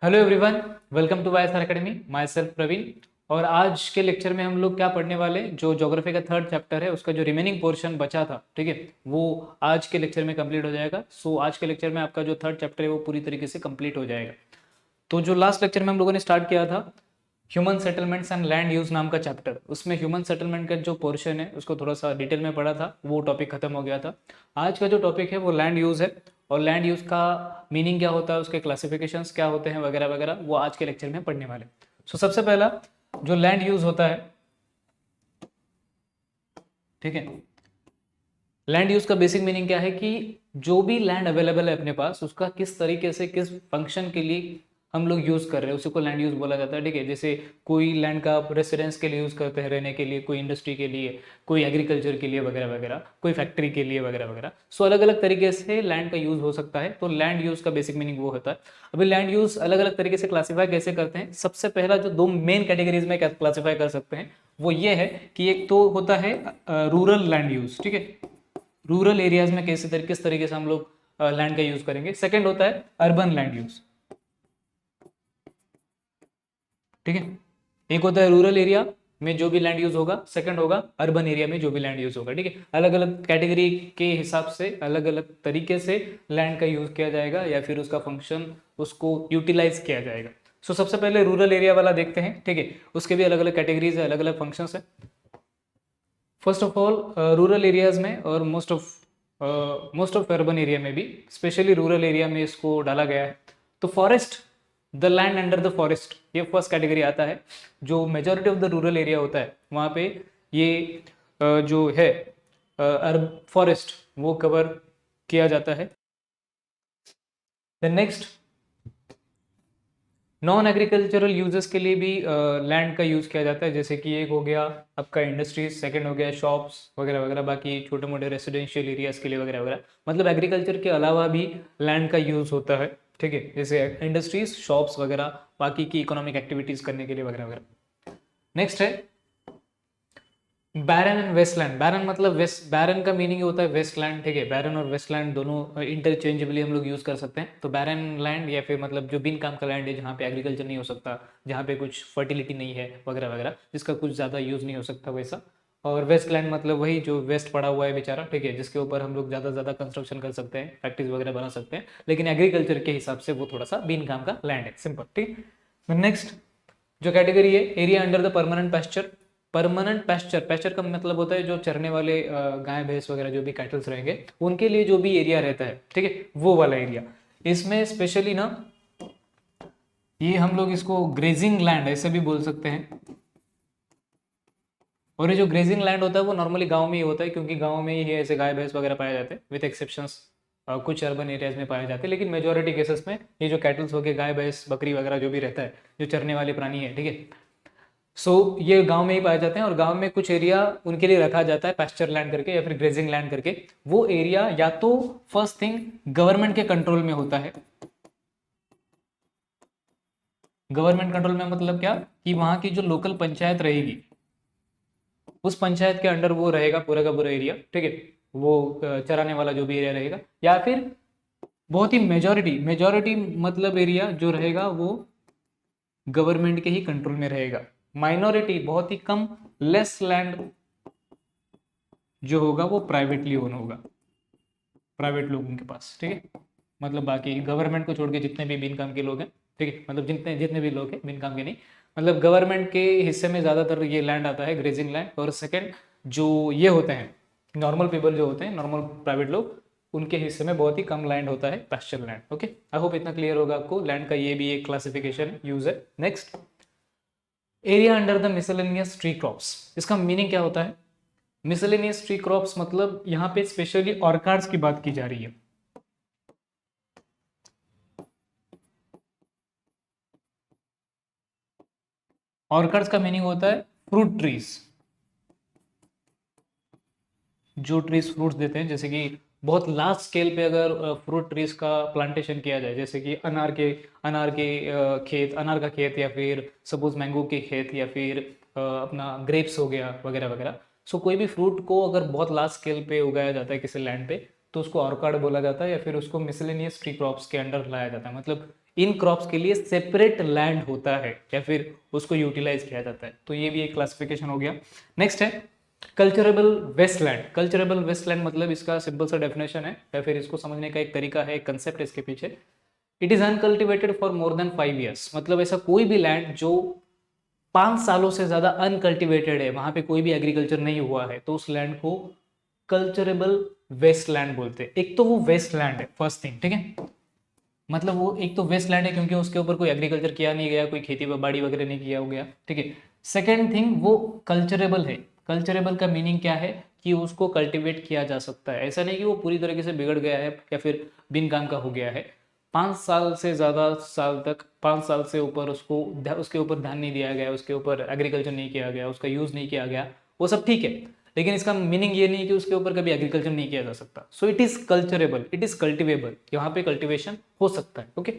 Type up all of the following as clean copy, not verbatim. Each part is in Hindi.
Hello everyone, welcome to YSR academy. Myself Praveen. और आज के लेक्चर में हम लोग क्या पढ़ने वाले, जो ज्योग्राफी का थर्ड चैप्टर है उसका जो रिमेनिंग पोर्शन बचा था, ठीक है, वो आज के लेक्चर में कंप्लीट हो जाएगा। सो आज के लेक्चर में आपका जो थर्ड चैप्टर है वो पूरी तरीके से कंप्लीट हो जाएगा। तो जो लास्ट लेक्चर में हम लोगों ने स्टार्ट किया था human settlements and land use नाम का चैप्टर, उसमें ह्यूमन सेटलमेंट का जो पोर्शन है उसको थोड़ा सा डिटेल में पढ़ा था, वो टॉपिक खत्म हो गया था। आज का जो टॉपिक है वो लैंड यूज है, और लैंड यूज का मीनिंग क्या होता है, उसके क्लासिफिकेशंस क्या होते हैं वगैरह वगैरह, वो आज के लेक्चर में पढ़ने वाले। सो सबसे पहला जो लैंड यूज होता है, ठीक है, लैंड यूज का बेसिक मीनिंग क्या है कि जो भी लैंड अवेलेबल है अपने पास, उसका किस तरीके से किस फंक्शन के लिए हम लोग यूज कर रहे हैं उसी को लैंड यूज बोला जाता है। ठीक है, जैसे कोई लैंड का रेसिडेंस के लिए यूज करते हैं, रहने के लिए, कोई इंडस्ट्री के लिए, कोई एग्रीकल्चर के लिए वगैरह वगैरह, कोई फैक्ट्री के लिए वगैरह वगैरह। सो अलग अलग तरीके से लैंड का यूज हो सकता है। तो लैंड यूज का बेसिक मीनिंग वो होता है। अभी लैंड यूज अलग अलग तरीके से क्लासीफाई कैसे करते हैं, सबसे पहला जो दो मेन कैटेगरीज में क्लासीफाई कर सकते हैं वो ये है कि एक तो होता है रूरल लैंड यूज। ठीक है, रूरल एरियाज में किस तरीके से हम लोग लैंड का यूज करेंगे। सेकंड होता है अर्बन लैंड यूज। ठीक है, एक होता है रूरल एरिया में जो भी लैंड यूज होगा, सेकंड होगा अर्बन एरिया में जो भी लैंड यूज होगा। ठीक है, अलग अलग कैटेगरी के हिसाब से अलग अलग तरीके से लैंड का यूज किया जाएगा या फिर उसका फंक्शन उसको यूटिलाइज किया जाएगा। सो सबसे पहले रूरल एरिया वाला देखते हैं। ठीक है, उसके भी अलग अलग कैटेगरीज है, अलग अलग फंक्शंस है। First of all rural areas में और मोस्ट ऑफ अर्बन एरिया में भी, स्पेशली रूरल एरिया में इसको डाला गया है। तो forest, the land under the forest, ये फर्स्ट कैटेगरी आता है। जो majority of the rural area होता है वहाँ पे ये जो है फॉरेस्ट वो कवर किया जाता है। Then next, non agricultural uses के लिए भी लैंड का यूज़ किया जाता है। जैसे कि एक हो गया आपका इंडस्ट्रीज, सेकंड हो गया शॉप्स वगैरह वगैरह, बाकी छोटे मोटे रेसिडेंशियल एरियाज के लिए वगैरह वगैरह। मतलब एग्रीकल्चर के अलावा भी लैंड का यूज़ होता है। ठीक है, जैसे इंडस्ट्रीज, शॉप्स वगैरह, बाकी की इकोनॉमिक एक्टिविटीज़ करने के लिए वगैरह वगैरह। नेक्स्ट है बैरन एंड वेस्टलैंड। बैरन मतलब वेस्ट, बैरन का मीनिंग होता है वेस्टलैंड। ठीक है, बैरन और वेस्टलैंड दोनों इंटरचेंजेबली हम लोग यूज़ कर सकते हैं। तो बैरन लैंड या फिर मतलब जो बिन काम का लैंड है, जहाँ पे एग्रीकल्चर नहीं हो सकता, जहाँ पे कुछ फर्टिलिटी नहीं है वगैरह वगैरह, जिसका कुछ ज़्यादा यूज़ नहीं हो सकता वैसा। और वेस्टलैंड मतलब वही जो वेस्ट पड़ा हुआ है बेचारा, ठीक है, जिसके ऊपर हम लोग ज़्यादा से ज़्यादा कंस्ट्रक्शन कर सकते हैं, फैक्ट्रीज वगैरह बना सकते हैं, लेकिन एग्रीकल्चर के हिसाब से वो थोड़ा सा बिन काम का लैंड है। सिंपल। ठीक। नेक्स्ट जो कैटेगरी है, area under the permanent pasture. Permanent pasture, pasture का मतलब होता है जो चरने वाले गाय भैंस वगैरह जो भी कैटल्स रहेंगे उनके लिए जो भी एरिया रहता है, ठीक है, वो वाला एरिया। इसमें स्पेशली ना, ये हम लोग इसको ग्रेजिंग लैंड ऐसे भी बोल सकते हैं। और ये जो ग्रेजिंग लैंड होता है वो नॉर्मली गांव में ही होता है, क्योंकि गांव में ही ऐसे गाय भैंस वगैरह पाए जाते हैं, विद एक्सेप्शंस कुछ अर्बन एरियाज में पाए जाते हैं। लेकिन मेजोरिटी केसेस में ये जो कैटल्स हो गए, गाय भैंस बकरी वगैरह जो भी रहता है, जो चरने वाले प्राणी है, ठीक है, सो ये गांव में ही पाए जाते हैं। और गांव में कुछ एरिया उनके लिए रखा जाता है पैस्चर लैंड करके या फिर ग्रेजिंग लैंड करके। वो एरिया या तो फर्स्ट थिंग गवर्नमेंट के कंट्रोल में होता है। गवर्नमेंट कंट्रोल में मतलब क्या, कि वहां की जो लोकल पंचायत रहेगी उस पंचायत के अंडर वो रहेगा पूरा का पूरा एरिया। ठीक है, वो चराने वाला जो भी एरिया रहेगा, या फिर बहुत ही मेजोरिटी, मेजोरिटी मतलब एरिया जो रहेगा वो गवर्नमेंट के ही कंट्रोल में रहेगा। माइनॉरिटी, बहुत ही कम, लेस लैंड जो होगा वो प्राइवेटली ओन होगा, प्राइवेट लोगों के पास। ठीक है, मतलब बाकी गवर्नमेंट को छोड़ के जितने भी बिन काम के लोग हैं, ठीक है, मतलब जितने जितने भी लोग हैं बिन काम के नहीं, मतलब गवर्नमेंट के हिस्से में ज़्यादातर ये लैंड आता है, ग्रेजिंग लैंड। और सेकंड जो ये होते हैं नॉर्मल पीपल जो होते हैं, नॉर्मल प्राइवेट लोग, उनके हिस्से में बहुत ही कम लैंड होता है, pasture land. Okay, I hope इतना क्लियर होगा आपको। लैंड का ये भी एक क्लासिफिकेशन यूज है। Next, area under the miscellaneous tree crops. इसका मीनिंग क्या होता है? मिसलेनियस ट्री क्रॉप्स मतलब यहाँ पे स्पेशली ऑर्कार्ड्स की बात की जा रही है। ऑर्कार्ड्स का मीनिंग होता है फ्रूट ट्रीज, जो ट्रीज फ्रूट्स देते हैं। जैसे कि बहुत लार्ज स्केल पे अगर फ्रूट ट्रीज का प्लांटेशन किया जाए, जैसे कि अनार के खेत, अनार का खेत, या फिर सपोज मैंगो के खेत, या फिर अपना ग्रेप्स हो गया वगैरह वगैरह। सो कोई भी फ्रूट को अगर बहुत लार्ज स्केल पे उगाया जाता है किसी लैंड पे, तो उसको ऑर्कार्ड बोला जाता है, या फिर उसको मिसलेनियस ट्री क्रॉप्स के अंडर लाया जाता है। मतलब इन क्रॉप्स के लिए सेपरेट लैंड होता है या फिर उसको यूटिलाइज किया जाता है। तो ये भी एक क्लासिफिकेशन हो गया। नेक्स्ट है कल्चरेबल वेस्टलैंड। कल्चरेबल वेस्टलैंड मतलब इसका सिंपल सा डेफिनेशन है या फिर इसको समझने का एक तरीका है, एक कंसेप्ट इसके पीछे। It is uncultivated for more than 5 years. मतलब ऐसा कोई भी लैंड जो 5 सालों से ज्यादा अनकल्टिवेटेड है, वहां पे कोई भी एग्रीकल्चर नहीं हुआ है, तो उस लैंड को कल्चरेबल वेस्टलैंड बोलते हैं। एक तो वो वेस्टलैंड है, फर्स्ट थिंग, ठीक है। मतलब वो एक तो वेस्टलैंड है क्योंकि उसके ऊपर कोई एग्रीकल्चर किया नहीं गया, कोई खेती बाड़ी वगैरह नहीं किया हो गया, ठीक है। सेकेंड थिंग, वो कल्चरेबल है। कल्चरेबल का मीनिंग क्या है कि उसको कल्टीवेट किया जा सकता है। ऐसा नहीं कि वो पूरी तरीके से बिगड़ गया है या फिर बिन काम का हो गया है। 5 साल से ज़्यादा साल तक, 5 साल से ऊपर उसको उसके ऊपर ध्यान नहीं दिया गया, उसके ऊपर एग्रीकल्चर नहीं किया गया, उसका यूज़ नहीं किया गया, वो सब ठीक है। लेकिन इसका मीनिंग ये नहीं कि उसके ऊपर कभी एग्रीकल्चर नहीं किया जा सकता। So it is culturable, it is cultivable, यहाँ पे कल्टिवेशन हो सकता है। ओके,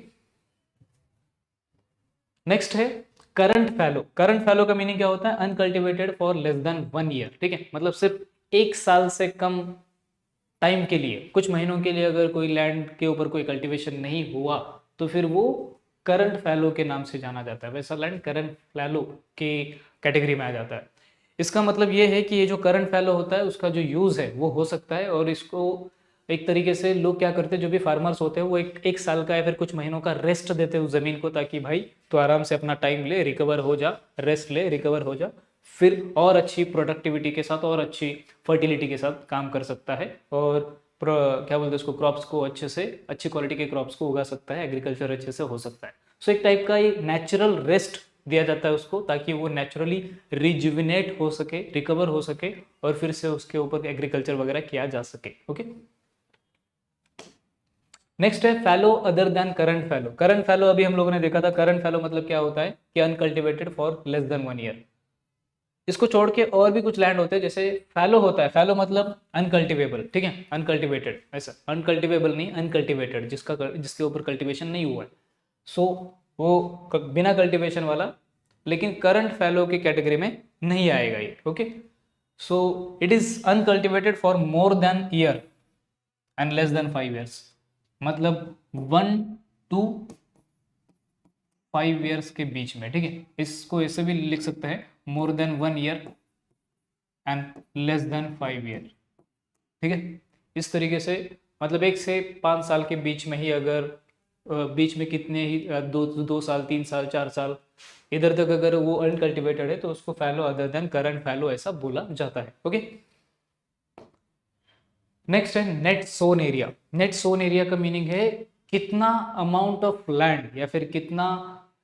नेक्स्ट है करंट फैलो। करंट फैलो का मीनिंग क्या होता है? Uncultivated for less than 1 year, ठीक है। मतलब सिर्फ 1 साल से कम टाइम के लिए, कुछ महीनों के लिए अगर कोई लैंड के ऊपर कोई कल्टीवेशन नहीं हुआ तो फिर वो करंट फैलो के नाम से जाना जाता है। वैसा लैंड करंट फैलो के कैटेगरी में आ जाता है। इसका मतलब ये है कि ये जो करंट फैलो होता है उसका जो यूज़ है वो हो सकता है, और इसको एक तरीके से लोग क्या करते हैं, जो भी फार्मर्स होते हैं वो एक साल का या फिर कुछ महीनों का रेस्ट देते हैं उस ज़मीन को, ताकि भाई तो आराम से अपना टाइम ले, रिकवर हो जा, रेस्ट ले, रिकवर हो जा, फिर और अच्छी प्रोडक्टिविटी के साथ और अच्छी फर्टिलिटी के साथ काम कर सकता है, और क्या बोलते हैं उसको, क्रॉप्स को अच्छे से, अच्छी क्वालिटी के क्रॉप्स को उगा सकता है, एग्रीकल्चर अच्छे से हो सकता है। सो एक टाइप का एक नेचुरल रेस्ट दिया जाता है उसको, ताकि वो नेचुरली रिजुविनेट हो सके, रिकवर हो सके, और फिर से उसके ऊपर एग्रीकल्चर वगैरह किया जा सके। ओके, नेक्स्ट है fellow other than current fellow. Current fellow अभी हम लोगों ने देखा था। करंट फैलो मतलब क्या होता है कि uncultivated for less than 1 year. इसको छोड़ के और भी कुछ लैंड होते हैं, जैसे फैलो होता है। फैलो मतलब अनकल्टिवेबल, ठीक है, अनकल्टिवेटेड, ऐसा अनकल्टिवेबल नहीं, अनकल्टिवेटेड, जिसके ऊपर कल्टिवेशन नहीं हुआ है। सो वो बिना कल्टिवेशन वाला, लेकिन करंट फैलो की कैटेगरी में नहीं आएगा ये। Okay, so it is uncultivated for more than year and less than 5 years. मतलब 1 to 5 ईयर्स के बीच में, ठीक है। इसको ऐसे भी लिख सकते हैं, more than 1 year and less than 5 year, ठीक है। इस तरीके से मतलब 1 से 5 साल के बीच में ही, अगर बीच में कितने ही 2 साल, 3 साल, 4 साल इधर तक अगर वो अनकल्टिवेटेड है तो उसको फैलो अदर देन करंट फैलो ऐसा बोला जाता है। ओके, नेक्स्ट है net sown area. Net sown area का मीनिंग है कितना अमाउंट ऑफ लैंड या फिर कितना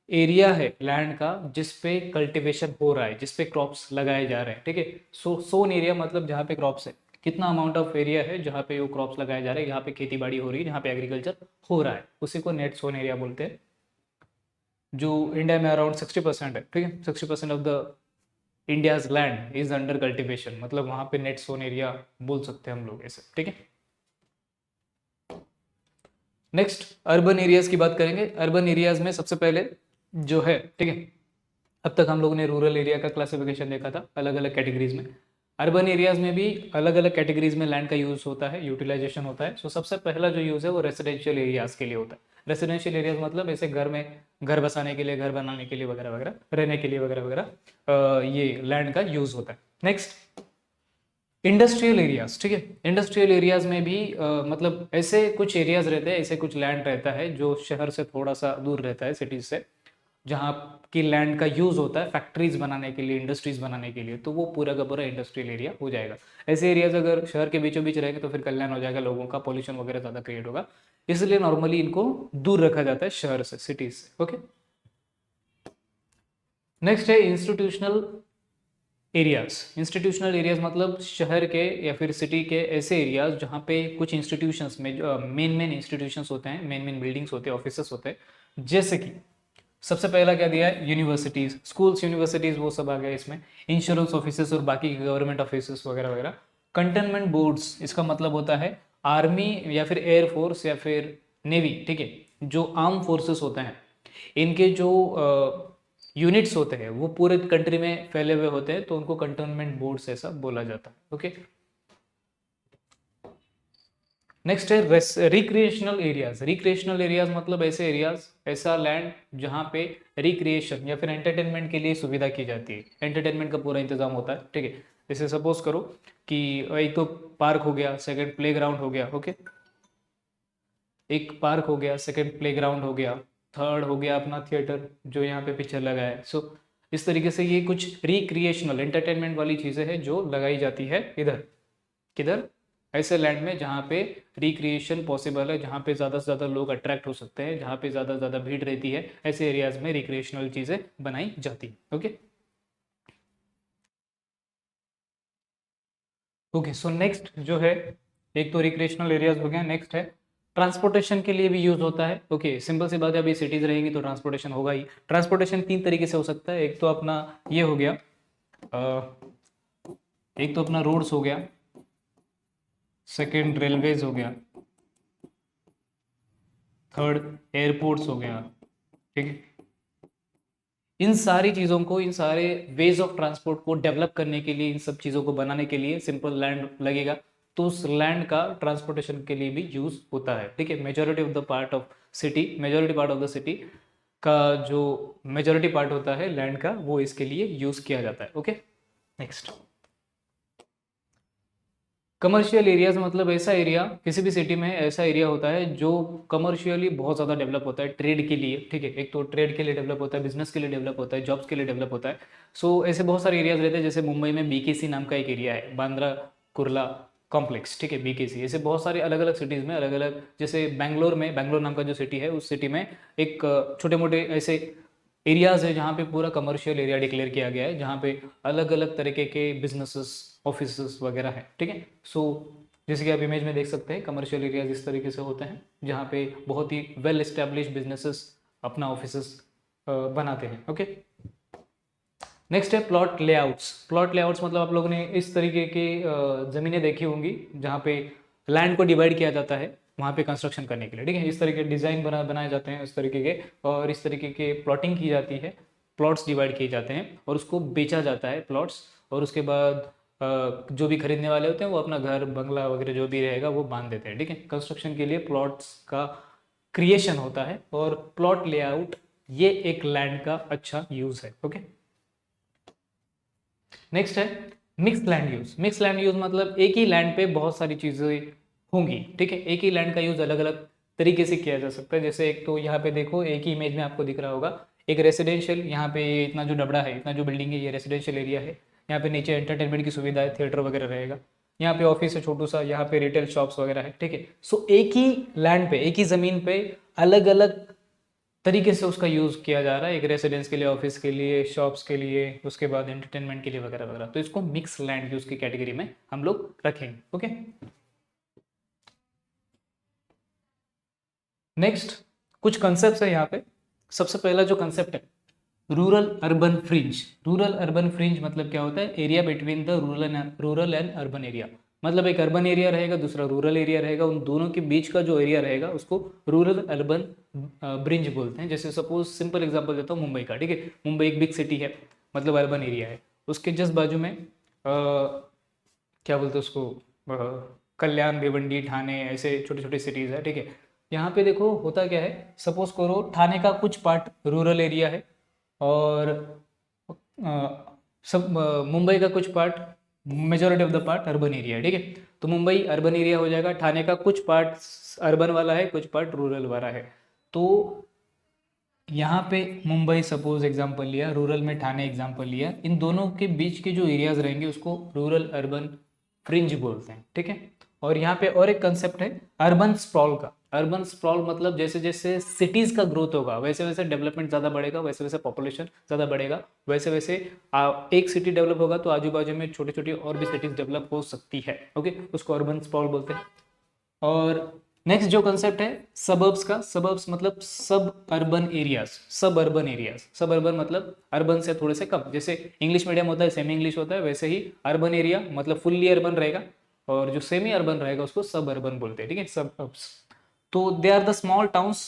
एरिया है लैंड का जिसपे कल्टीवेशन हो रहा है, जिसपे क्रॉप्स लगाए जा रहे हैं, ठीक है। सोन एरिया मतलब जहाँ पे क्रॉप्स है, कितना अमाउंट ऑफ एरिया है जहाँ पे वो क्रॉप्स लगाए जा रहे हैं, यहाँ पे खेती बाड़ी हो रही है, जहाँ पे एग्रीकल्चर हो रहा है, उसी को नेट सोन एरिया बोलते हैं। जो इंडिया में अराउंड 60% है, ठीक है। 60% of the India's land is under cultivation, मतलब वहाँ पे नेट सोन एरिया बोल सकते हैं हम लोग ऐसे, ठीक है। नेक्स्ट अर्बन एरियाज की बात करेंगे। अर्बन एरियाज में सबसे पहले जो है, ठीक है, अब तक हम लोगों ने रूरल एरिया का क्लासिफिकेशन देखा था अलग अलग कैटेगरीज में। अर्बन एरियाज में भी अलग अलग कैटेगरीज में लैंड का यूज़ होता है, यूटिलाइजेशन होता है। सो सबसे पहला जो यूज़ है वो रेसिडेंशियल एरियाज के लिए होता है। रेसिडेंशियल एरियाज मतलब ऐसे घर में, घर बसाने के लिए, घर बनाने के लिए वगैरह वगैरह, रहने के लिए वगैरह वगैरह, ये लैंड का यूज़ होता है। नेक्स्ट इंडस्ट्रियल एरियाज, ठीक है। इंडस्ट्रियल एरियाज में भी मतलब ऐसे कुछ एरियाज रहते हैं, ऐसे कुछ लैंड रहता है जो शहर से थोड़ा सा दूर रहता है, सिटीज से, जहाँ की लैंड का यूज होता है फैक्ट्रीज बनाने के लिए, इंडस्ट्रीज बनाने के लिए, तो वो पूरा का पूरा इंडस्ट्रियल एरिया हो जाएगा। ऐसे एरियाज अगर शहर के बीचों बीच रहेंगे तो फिर कल्याण हो जाएगा लोगों का, पॉल्यूशन वगैरह ज़्यादा क्रिएट होगा, इसलिए नॉर्मली इनको दूर रखा जाता है शहर से, सिटीज से। ओके, नेक्स्ट है इंस्टीट्यूशनल एरियाज। इंस्टीट्यूशनल एरियाज मतलब शहर के या फिर सिटी के ऐसे एरियाज जहाँ पे कुछ इंस्टीट्यूशंस में मेन मेन इंस्टीट्यूशंस होते हैं, मेन मेन बिल्डिंग्स होते हैं, ऑफिसेस होते हैं। जैसे कि सबसे पहला क्या दिया है, यूनिवर्सिटीज, स्कूल्स, यूनिवर्सिटीज वो सब आ गया इसमें। इंश्योरेंस ऑफिसेस और बाकी गवर्नमेंट ऑफिसेस वगैरह वगैरह। कंटेनमेंट बोर्ड्स, इसका मतलब होता है आर्मी या फिर एयरफोर्स या फिर नेवी, ठीक है। जो आर्म फोर्सेस होते हैं इनके जो यूनिट्स होते हैं वो पूरे कंट्री में फैले हुए होते हैं, तो उनको कंटेनमेंट बोर्ड्स ऐसा बोला जाता है। ओके, नेक्स्ट है रिक्रिएशनल एरियाज। रिक्रिएशनल एरियाज मतलब ऐसे एरियाज, ऐसा लैंड जहाँ पे रिक्रिएशन या फिर एंटरटेनमेंट के लिए सुविधा की जाती है, एंटरटेनमेंट का पूरा इंतजाम होता है, ठीक है। जैसे सपोज करो कि एक तो पार्क हो गया, सेकंड प्लेग्राउंड हो गया, ओके, एक पार्क हो गया, सेकंड प्लेग्राउंड हो गया, थर्ड हो गया अपना थिएटर जो यहाँ पे पिक्चर लगा है। सो इस तरीके से ये कुछ रिक्रिएशनल एंटरटेनमेंट वाली चीज़ें हैं जो लगाई जाती है इधर, किधर, ऐसे लैंड में जहाँ पे रिक्रिएशन पॉसिबल है, जहाँ पे ज़्यादा से ज़्यादा लोग अट्रैक्ट हो सकते हैं, जहाँ पे ज़्यादा से ज़्यादा भीड़ रहती है, ऐसे एरियाज में रिक्रिएशनल चीज़ें बनाई जाती है। ओके ओके, सो नेक्स्ट जो है, एक तो रिक्रिएशनल एरियाज हो गया, नेक्स्ट है ट्रांसपोर्टेशन के लिए भी यूज होता है। ओके, सिंपल सी बात है, अभी सिटीज रहेंगी तो ट्रांसपोर्टेशन होगा ही। ट्रांसपोर्टेशन तीन तरीके से हो सकता है। एक तो अपना ये हो गया, एक तो अपना रोड्स हो गया, सेकंड रेलवेज हो गया, थर्ड एयरपोर्ट्स हो गया, ठीक है। इन सारी चीज़ों को, इन सारे वेज ऑफ ट्रांसपोर्ट को डेवलप करने के लिए, इन सब चीज़ों को बनाने के लिए सिंपल लैंड लगेगा, तो उस लैंड का ट्रांसपोर्टेशन के लिए भी यूज़ होता है, ठीक है। Majority of the part of city, majority part of the city का जो मेजोरिटी पार्ट होता है लैंड का, वो इसके लिए यूज़ किया जाता है। ओके, नेक्स्ट कमर्शियल एरियाज मतलब ऐसा एरिया, किसी भी सिटी में ऐसा एरिया होता है जो कमर्शियली बहुत ज़्यादा डेवलप होता है ट्रेड के लिए, ठीक है। एक तो ट्रेड के लिए डेवलप होता है, बिजनेस के लिए डेवलप होता है, जॉब्स के लिए डेवलप होता है। सो ऐसे बहुत सारे एरियाज रहते हैं, जैसे मुंबई में बीकेसी नाम का एक एरिया है, बांद्रा कुर्ला कॉम्प्लेक्स, ठीक है, बीकेसी। ऐसे बहुत सारे अलग अलग सिटीज़ में अलग अलग, जैसे बैंगलोर में, बैंगलोर नाम का जो सिटी है, उस सिटी में एक छोटे मोटे ऐसे एरियाज है जहाँ पे पूरा कमर्शियल एरिया डिक्लेयर किया गया है, जहाँ पे अलग अलग तरीके के बिजनेसेस, ऑफिस वगैरह है, ठीक है। सो जैसे कि आप इमेज में देख सकते हैं, कमर्शियल एरियाज इस तरीके से होते हैं जहाँ पे बहुत ही वेल एस्टेब्लिश बिजनेसेस अपना ऑफिस बनाते हैं। ओके, नेक्स्ट है प्लॉट लेआउट्स। प्लॉट लेआउट्स मतलब आप लोगों ने इस तरीके के ज़मीनें देखी होंगी जहाँ पे लैंड को डिवाइड किया जाता है वहाँ पे कंस्ट्रक्शन करने के लिए, ठीक है। इस तरीके के डिज़ाइन बनाए जाते हैं, इस तरीके के, और इस तरीके के प्लॉटिंग की जाती है, प्लॉट्स डिवाइड किए जाते हैं और उसको बेचा जाता है प्लॉट्स, और उसके बाद जो भी खरीदने वाले होते हैं वो अपना घर बंगला वगैरह जो भी रहेगा वो बांध देते हैं, ठीक है। कंस्ट्रक्शन के लिए प्लॉट्स का क्रिएशन होता है, और प्लॉट लेआउट ये एक लैंड का अच्छा यूज़ है। ओके, नेक्स्ट है mix land use. Mix land use मतलब एक ही लैंड पे बहुत सारी चीजें होंगी, ठीक है। एक ही लैंड का यूज अलग अलग तरीके से किया जा सकता है। जैसे एक तो यहाँ पे देखो, एक ही इमेज में आपको दिख रहा होगा एक रेसिडेंशियल, यहाँ पे इतना जो डबड़ा है, इतना जो बिल्डिंग है, ये रेसिडेंशियल एरिया है। यहाँ पे नीचे एंटरटेनमेंट की सुविधा है, थिएटर वगैरह रहेगा। यहाँ पे ऑफिस है छोटू सा, यहाँ पे रिटेल शॉप्स वगैरह है, ठीक है। सो एक ही लैंड पे, एक ही जमीन पे अलग अलग तरीके से उसका यूज़ किया जा रहा है, एक रेसिडेंस के लिए, ऑफिस के लिए, शॉप्स के लिए, उसके बाद एंटरटेनमेंट के लिए वगैरह वगैरह। तो इसको मिक्स लैंड यूज़ की कैटेगरी में हम लोग रखेंगे। ओके, नेक्स्ट कुछ कंसेप्ट है यहाँ पे। सबसे पहला जो कंसेप्ट है, rural urban fringe. Rural urban fringe मतलब क्या होता है, area between the rural and urban area. मतलब एक अर्बन एरिया रहेगा, दूसरा रूरल एरिया रहेगा, उन दोनों के बीच का जो एरिया रहेगा उसको रूरल अर्बन ब्रिंज बोलते हैं। जैसे सपोज सिंपल एग्जांपल देता हूँ मुंबई का, ठीक है। मुंबई एक बिग सिटी है, मतलब अर्बन एरिया है, उसके जस्ट बाजू में क्या बोलते हैं उसको, कल्याण, भिवंडी, ठाणे, ऐसे छोटे छोटे सिटीज़ है, ठीक है। यहाँ पे देखो होता क्या है, सपोज करो ठाणे का कुछ पार्ट रूरल एरिया है, और सब मुंबई का कुछ part, majority of the part urban area है, ठीक है। तो मुंबई अर्बन एरिया हो जाएगा, ठाणे का कुछ पार्ट अर्बन वाला है, कुछ पार्ट रूरल वाला है। तो यहाँ पे मुंबई सपोज एग्जांपल लिया, रूरल में ठाणे एग्जांपल लिया, इन दोनों के बीच के जो एरियाज रहेंगे उसको रूरल अर्बन फ्रिंज बोलते हैं, ठीक है। और यहाँ पे और एक कंसेप्ट है अर्बन स्प्रॉल का। अर्बन स्प्रॉल मतलब जैसे जैसे सिटीज का ग्रोथ होगा वैसे वैसे डेवलपमेंट ज़्यादा बढ़ेगा, वैसे वैसे पॉपुलेशन ज़्यादा बढ़ेगा, वैसे वैसे एक सिटी डेवलप होगा तो आजू बाजू में छोटी छोटी और भी सिटीज डेवलप हो सकती है, ओके, उसको अर्बन स्प्रॉल बोलते हैं। और नेक्स्ट जो कंसेप्ट है सबर्ब्स का। सबर्ब्स मतलब सब अर्बन एरियाज। सब अर्बन एरियाज, सब अर्बन मतलब अर्बन से थोड़े से कम, जैसे इंग्लिश मीडियम होता है, सेमी इंग्लिश होता है, वैसे ही अर्बन एरिया मतलब फुल्ली अर्बन रहेगा, और जो सेमी अर्बन रहेगा उसको सब अर्बन बोलते हैं, ठीक है, सबर्ब्स। तो they are the small towns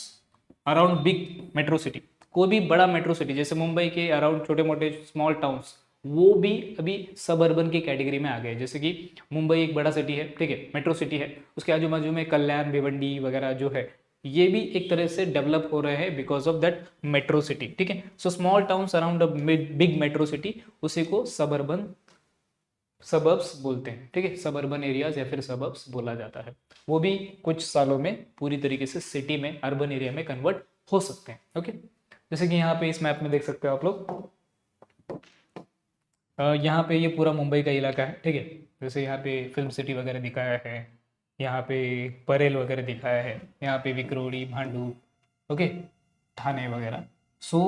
around big metro city. कोई भी बड़ा मेट्रो सिटी, जैसे मुंबई के अराउंड छोटे मोटे स्मॉल टाउन्स वो भी अभी सब अर्बन की कैटेगरी में आ गए। जैसे कि मुंबई एक बड़ा सिटी है, ठीक है, मेट्रो सिटी है, उसके आजू बाजू में कल्याण, भिवंडी वगैरह जो है, ये भी एक तरह से डेवलप हो रहे हैं because of that metro city, ठीक है। So small towns around a big metro city, उसी को सबर्ब्स बोलते हैं, ठीक है, सबअर्बन एरियाज या फिर सबर्ब्स बोला जाता है। वो भी कुछ सालों में पूरी तरीके से सिटी में, अर्बन एरिया में कन्वर्ट हो सकते हैं। ओके, जैसे कि यहाँ पे इस मैप में देख सकते हो आप लोग, यहाँ पे ये पूरा मुंबई का इलाका है, ठीक है। जैसे यहाँ पे फिल्म सिटी वगैरह दिखाया है, यहाँ पे परेल वगैरह दिखाया है, यहाँ पे विक्रोली, भांडुप, ओके, ठाणे वगैरह। सो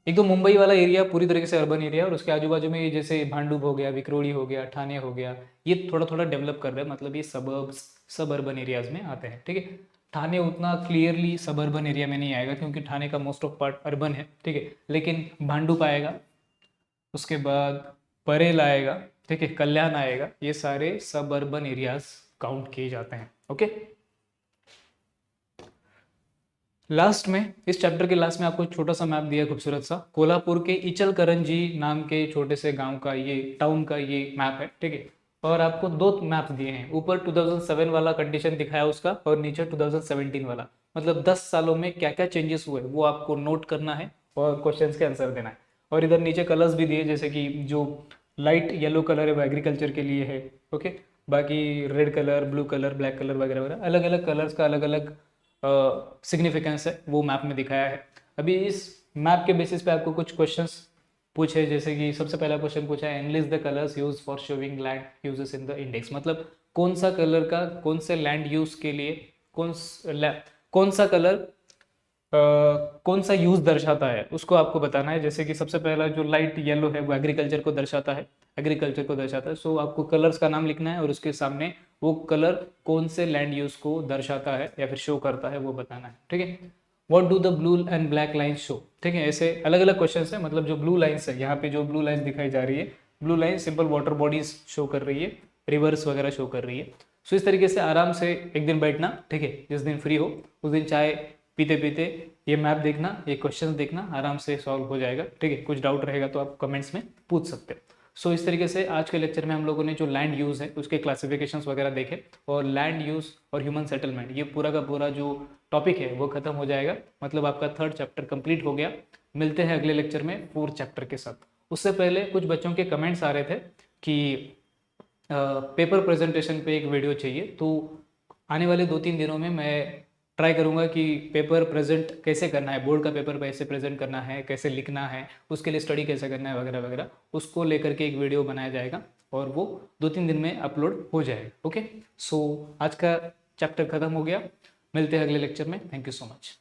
एक तो मुंबई वाला एरिया पूरी तरीके से अर्बन एरिया, और उसके आजू बाजू में ये जैसे भांडुप हो गया, विक्रोली हो गया, ठाणे हो गया, ये थोड़ा थोड़ा डेवलप कर रहे हैं, मतलब ये सब अर्बन एरियाज में आते हैं, ठीक है। ठाणे उतना क्लियरली सब अर्बन एरिया में नहीं आएगा क्योंकि ठाणे का मोस्ट ऑफ पार्ट अर्बन है, ठीक है, लेकिन भांडुप आएगा, उसके बाद परेल आएगा, ठीक है, कल्याण आएगा, ये सारे सब अर्बन एरियाज काउंट किए जाते हैं। ओके, लास्ट में, इस चैप्टर के लास्ट में आपको एक छोटा सा मैप दिया, खूबसूरत सा, कोल्हापुर के इचलकरंजी नाम के छोटे से गांव का, ये टाउन का ये मैप है, ठीक है। और आपको दो मैप दिए हैं, ऊपर 2007 वाला कंडीशन दिखाया उसका, और नीचे 2017 वाला, मतलब 10 सालों में क्या क्या चेंजेस हुए वो आपको नोट करना है और क्वेश्चंस के आंसर देना है। और इधर नीचे कलर्स भी दिए, जैसे कि जो लाइट येलो कलर है वो एग्रीकल्चर के लिए है, ओके, बाकी red colour, blue colour, black colour वगैरह वगैरह, अलग अलग कलर्स का अलग अलग सिग्निफिकेंस है, वो मैप में दिखाया है। अभी इस मैप के बेसिस पे आपको कुछ क्वेश्चंस पूछे, जैसे कि सबसे पहला क्वेश्चन पूछा है, analyst the colours use for showing land uses in the index, मतलब कौन सा कलर का कौन से लैंड यूज के लिए कौन सा कलर कौन सा यूज दर्शाता है उसको आपको बताना है। जैसे कि सबसे पहला जो लाइट येलो है वो एग्रीकल्चर को दर्शाता है, एग्रीकल्चर को दर्शाता है, सो आपको कलर्स का नाम लिखना है और उसके सामने वो कलर कौन से लैंड यूज को दर्शाता है या फिर शो करता है वो बताना है, ठीक है। What do the blue and black lines show, ठीक है, ऐसे अलग अलग क्वेश्चन है। मतलब जो ब्लू लाइन्स है, यहाँ पे जो ब्लू लाइन्स दिखाई जा रही है, blue line simple water bodies show कर रही है, रिवर्स वगैरह शो कर रही है। सो इस तरीके से आराम से एक दिन बैठना, ठीक है, जिस दिन फ्री हो उस दिन चाय पीते पीते ये मैप देखना, ये क्वेश्चन देखना, आराम से सॉल्व हो जाएगा, ठीक है। कुछ डाउट रहेगा तो आप कमेंट्स में पूछ सकते हो। सो इस तरीके से आज के लेक्चर में हम लोगों ने जो लैंड यूज़ है उसके क्लासिफिकेशंस वगैरह देखे, और लैंड यूज़ और ह्यूमन सेटलमेंट, ये पूरा का पूरा जो टॉपिक है वो खत्म हो जाएगा, मतलब आपका 3rd चैप्टर कंप्लीट हो गया। मिलते हैं अगले लेक्चर में 4th चैप्टर के साथ। उससे पहले कुछ बच्चों के कमेंट्स आ रहे थे कि पेपर प्रेजेंटेशन पे एक वीडियो चाहिए, तो आने वाले 2-3 दिनों में मैं ट्राई करूंगा कि पेपर प्रेजेंट कैसे करना है, बोर्ड का पेपर कैसे प्रेजेंट करना है, कैसे लिखना है, उसके लिए स्टडी कैसे करना है वगैरह वगैरह, उसको लेकर के एक वीडियो बनाया जाएगा और वो 2-3 दिन में अपलोड हो जाएगा। ओके, सो आज का चैप्टर खत्म हो गया, मिलते हैं अगले लेक्चर में। Thank you so much.